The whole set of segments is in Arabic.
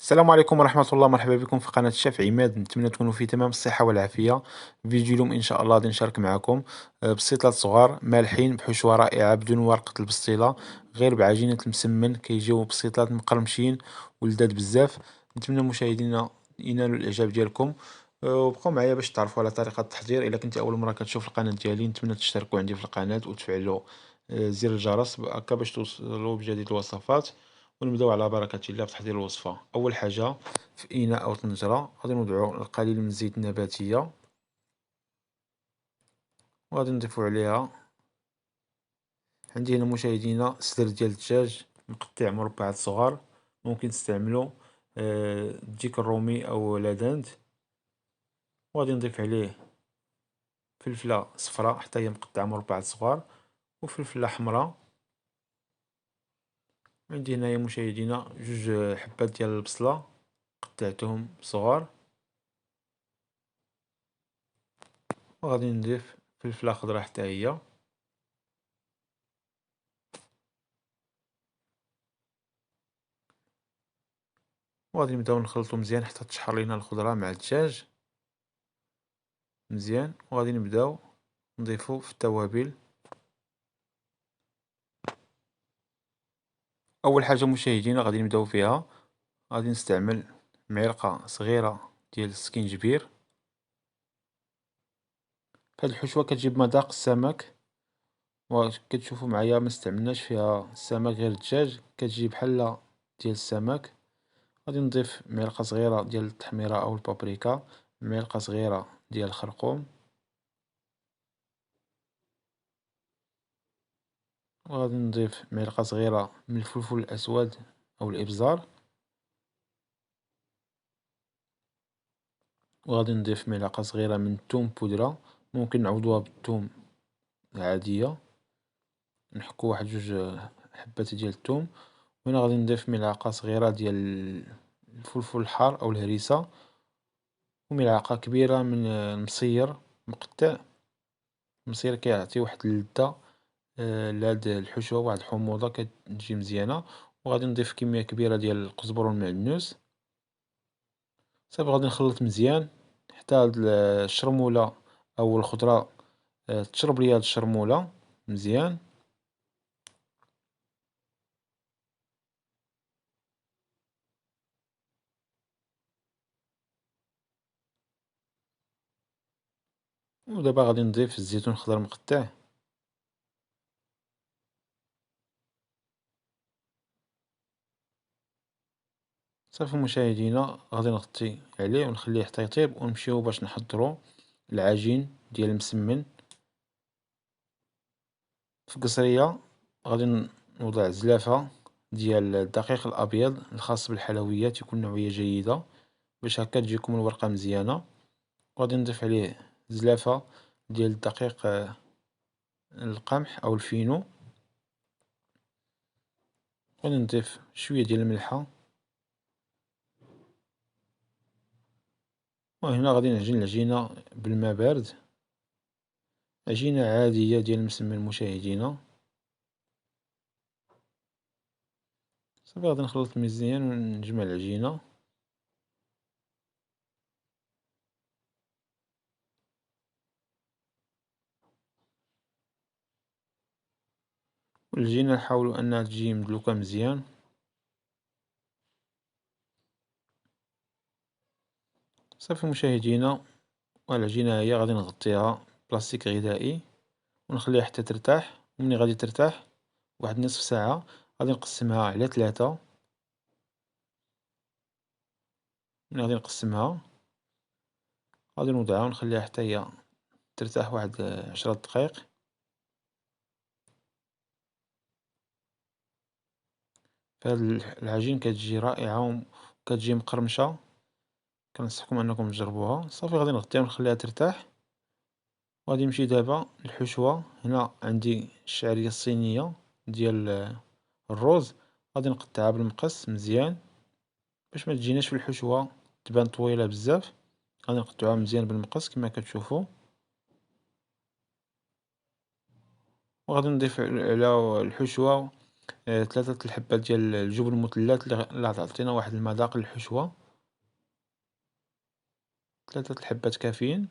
السلام عليكم ورحمة الله، مرحبا بكم في قناة الشيف عماد. نتمنى تكونوا في تمام الصحة والعافية. فيديو اليوم إن شاء الله غادي نشارك معكم بسيطات صغار مالحين بحشوة رائعة بدون ورقة البسطيلة، غير بعجينة المسمن. كيجيو بسيطات مقرمشين ولذاذ بزاف. نتمنى مشاهدينا ينالوا الإعجاب ديالكم. وبقوا معايا باش تعرفوا على طريقة التحضير. إلا كنتي أول مرة كتشوف القناة ديالي نتمنى تشتركوا عندي في القناة وتفعلوا زر الجرس هكا باش توصلوا بجديد الوصفات. ونبداو على بركة الله في تحضير الوصفة. أول حاجة في إناء أو طنجرة غادي نوضعو القليل من الزيت النباتية، وغادي نضيفو عليها، عندي هنا مشاهدينا صدر ديال الدجاج مقطع مربعات صغار. ممكن تستعملو الديك الرومي أو لاداند. وغادي نضيف عليه فلفلة صفراء حتى هي مقطعة مربعات صغار، وفلفلة حمراء. عندي هنايا مشاهدينا جوج حبات ديال البصلة قطعتهم صغار. وغادي نضيف فلفلة خضراء حتى هي. وغادي نبداو نخلطو مزيان حتى تشحر لينا الخضرة مع الدجاج مزيان. وغادي نبداو نضيفو في التوابل. اول حاجه مشاهدينا غادي نبداو فيها، غادي نستعمل معلقه صغيره ديال السكينجبير. هاد الحشوه كتجيب مذاق السمك، وكتشوفوا معايا ما استعملناش فيها السمك غير الدجاج، كتجي بحال ديال السمك. غادي نضيف معلقه صغيره ديال التحميره او البابريكا، معلقه صغيره ديال الخرقوم، وغادي نضيف معلقه صغيره من الفلفل الاسود او الابزار، وغادي نضيف ملعقة صغيرة من الثوم بودرة. ممكن نعوضوها بالثوم العادية، نحكو واحد جوج حبات ديال الثوم. وهنا غادي نضيف ملعقة صغيرة ديال الفلفل الحار أو الهريسة، وملعقة كبيرة من المصير مقطع. المصير كيعطي واحد اللذة لهاد الحشوة، واحد الحموضة كتجي مزيانة. وغادي نضيف كمية كبيرة ديال القزبر والمعدنوس. صافي غادي نخلط مزيان حتى هاد الشرمولة أو الخضرة تشرب ليا هاد الشرمولة مزيان. ودابا غادي نضيف الزيتون الخضر مقطع. صافي مشاهدينا غادي نغطي عليه ونخليه حتى يطيب، ونمشيو باش نحضرو العجين ديال المسمن. في قصرية غادي نوضع زلافة ديال الدقيق الأبيض الخاص بالحلويات، يكون نوعية جيدة باش هكا تجيكم الورقة مزيانة. وغادي نضيف عليه زلافة ديال الدقيق القمح أو الفينو. غادي نضيف شوية ديال الملحة. وهنا غادي نعجن العجينة بالماء بارد، عجينة عادية ديال المسمن مشاهدينا. صافي غادي نخلط مزيان ونجمع العجينة. والعجينة نحاولو أنها تجي مدلوكة مزيان. صافي مشاهدينا، والعجينة هي غادي نغطيها بلاستيك غذائي ونخليها حتى ترتاح. ومني غادي ترتاح واحد نصف ساعة غادي نقسمها على 3. ملي غادي نقسمها غادي نوضعها ونخليها حتى هي ترتاح واحد 10 دقايق. فهاد العجين كتجي رائعة وكتجي مقرمشة، كنصحكم أنكم تجربوها. صافي غادي نغطيها ونخليها ترتاح. وغادي نمشي دابا للحشوة. هنا عندي الشعرية الصينية ديال الروز، غادي نقطعها بالمقص مزيان باش ما تجيناش في الحشوة تبان طويلة بزاف. غادي نقطعوها مزيان بالمقص كما كتشوفوا. وغادي نضيف على الحشوة 3 الحبات ديال الجبن المثلث اللي غتعطينا واحد المذاق للحشوة، 3 الحبات كافيين،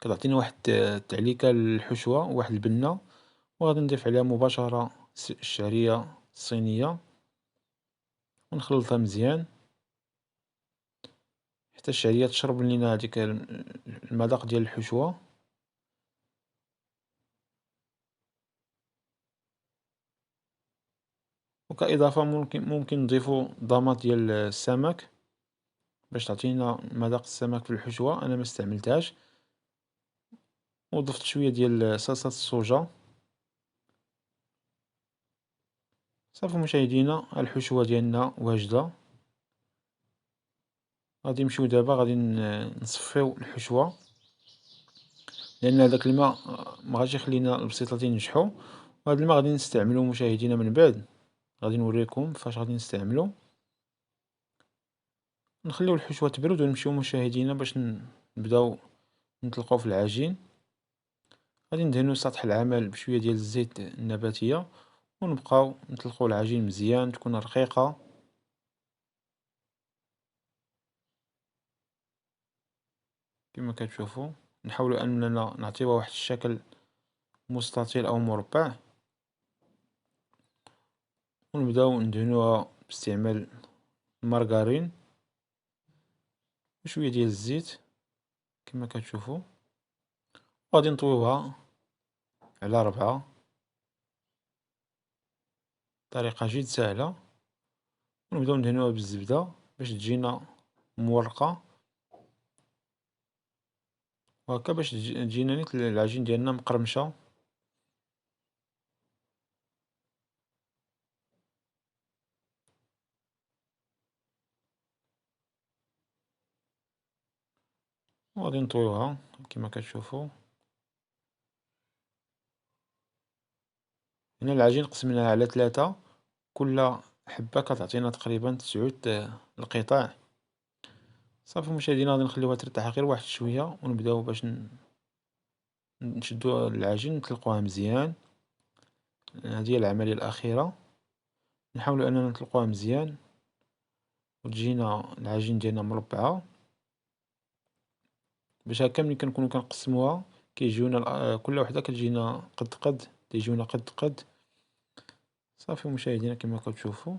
كتعطينا واحد التعليكة للحشوة وواحد البنة. وغادي نضيف عليها مباشرة الشعرية الصينية ونخلطها مزيان حتى الشعرية تشرب لينا هاديك المذاق ديال الحشوة. وكإضافة ممكن نضيفو ضمات ديال السمك باش تعطينا مذاق السمك في الحشوة، أنا مستعملتهاش. وضفت شوية ديال صلصة الصوجا. صافي مشاهدينا، الحشوة ديالنا واجدة. غادي نمشيو دابا غادي نصفيو الحشوة، لأن هداك الماء مغاديش يخلينا البسيطات ينجحو. وهاد الماء غادي نستعملو مشاهدينا من بعد، غادي نوريكم فاش غادي نستعملو. نخليو الحشوة تبرد ونمشيو مشاهدينا باش نبداو نطلقو في العجين. غادي ندهنو سطح العمل بشوية ديال الزيت النباتية ونبقاو نطلقو العجين مزيان تكون رقيقة. كما كتشوفوا نحاولوا اننا نعطيوها واحد الشكل مستطيل او مربع، ونبداو ندهنوها باستعمال المارغرين وشويه ديال الزيت كما كتشوفوا. غادي نطويوها على 4، طريقه جد سهله. ونبداو ندهنوها بالزبده باش تجينا مورقه، وهكا باش تجينا نيت العجين ديالنا مقرمشه. وغادي نطويوها كما كتشوفوا. هنا العجين قسمناها على 3، كل حبه كتعطينا تقريبا 9 القطع. صافي مشاهدينا غادي نخليوها ترتاح غير واحد شويه ونبداو باش نشدو العجين نطلقوها مزيان. هذه هي العمليه الاخيره، نحاولوا اننا نطلقوها مزيان وتجينا العجين ديالنا مربعه باش هكا ملي كنكونوا كنقسموها كيجيونا كل وحده كتجينا قد قد، تيجيونا قد قد. صافي مشاهدينا كما كتشوفوا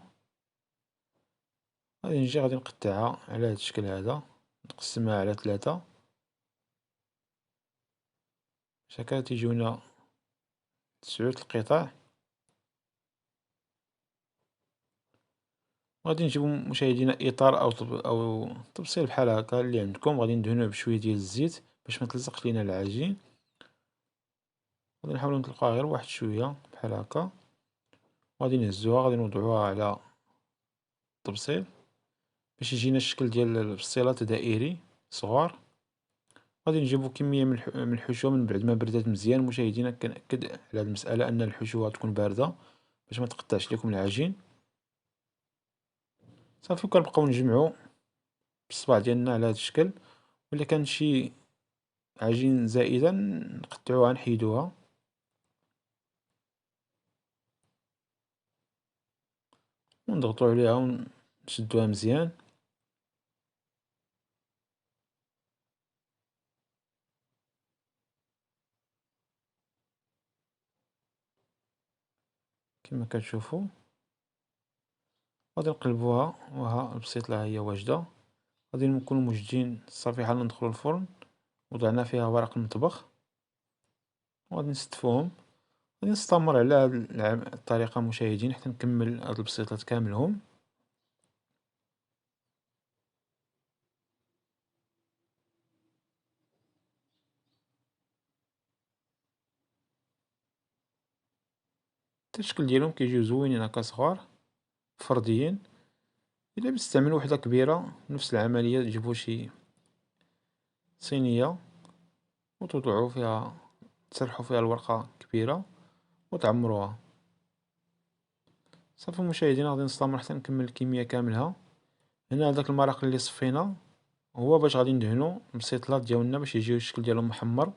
غادي نجي غادي نقطعها على هذا الشكل هذا، نقسمها على 3 باش هكا تيجيونا 9 القطع. غادي نجيبو مشاهدينا اطار او طبسيل بحال هكا اللي عندكم، غادي ندهنوه بشويه ديال الزيت باش ما تلصقش لينا العجين. غادي نحاولوا نطلقوها غير واحد شويه بحال هكا، وغادي نهزوها غادي نوضعوها على الطبسيل باش يجينا الشكل ديال البسيلات دائري صغار. غادي نجيبو كميه من الحشوه من بعد ما بردات مزيان. مشاهدينا كنأكد على هذه المساله ان الحشوه تكون بارده باش ما تقطعش لكم العجين. صافي كنبقاو نجمعو بالصباع ديالنا على هذا الشكل، ولا كان شي عجين زائدا نقطعوها نحيدوها. ونضغطو عليها ونشدوها مزيان. كما كتشوفوا غادي نقلبوها وها البسيطلة هي واجدة. غادي نكونوا موجدين صافي حال ندخلوا الفرن، وضعنا فيها ورق المطبخ وغادي نستفوهم. غادي نستمر على هذه الطريقة مشاهدين حتى نكمل هاد البسيطات كاملهم. حتى الشكل ديالهم كيجيو زوينين هكا صغار فرديين. الا بتستعملوا وحده كبيره نفس العمليه، تجيبوا شي صينيه وتوضعوا فيها، تسرحوا فيها الورقه كبيره وتعمروها. صافي مشاهدينا غادي نستمر حتى نكمل الكميه كاملها. هنا هذاك المرق اللي صفينا هو باش غادي ندهنو البسيطلات ديالنا باش يجيو الشكل ديالهم محمر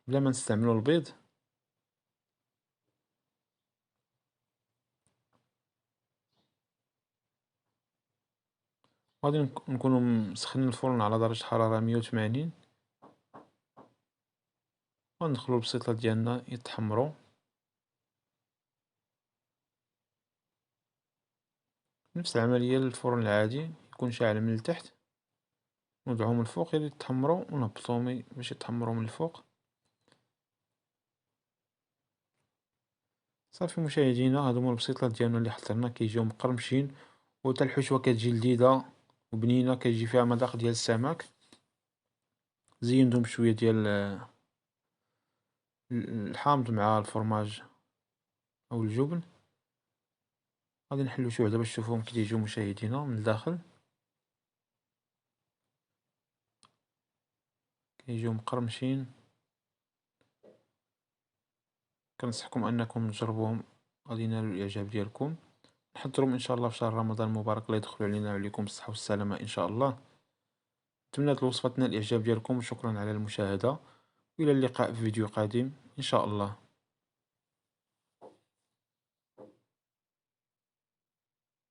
بلا ما نستعملوا البيض. غادي نكونو مسخنين الفرن على درجة حرارة 180، وندخلو البسيطة ديالنا يتحمرو. نفس العملية للفرن العادي، يكون شاعل من التحت، نوضعهم من الفوق غير يتحمرو ونهبطوهم باش يتحمرو من الفوق. صافي مشاهدينا، هادو هما البسيطات ديالنا اللي حضرنا، كيجيو مقرمشين، وحتى الحشوة كتجي لذيذة وبنينة، كيجي فيها مذاق ديال السمك. زيندهم بشوية ديال الحامض مع الفرماج او الجبن. غادي نحلو شي وحدة باش تشوفوهم كي تيجيو مشاهدينا من الداخل، كيجيو مقرمشين. كنصحكم انكم تجربوهم، غادي ينالوا الاعجاب ديالكم. نحضرهم ان شاء الله في شهر رمضان المبارك اللي يدخل علينا وعليكم بالصحة والسلامة ان شاء الله. نتمنى هاد الوصفة تنال الاعجاب ديالكم، وشكرا على المشاهدة، والى اللقاء في فيديو قادم ان شاء الله.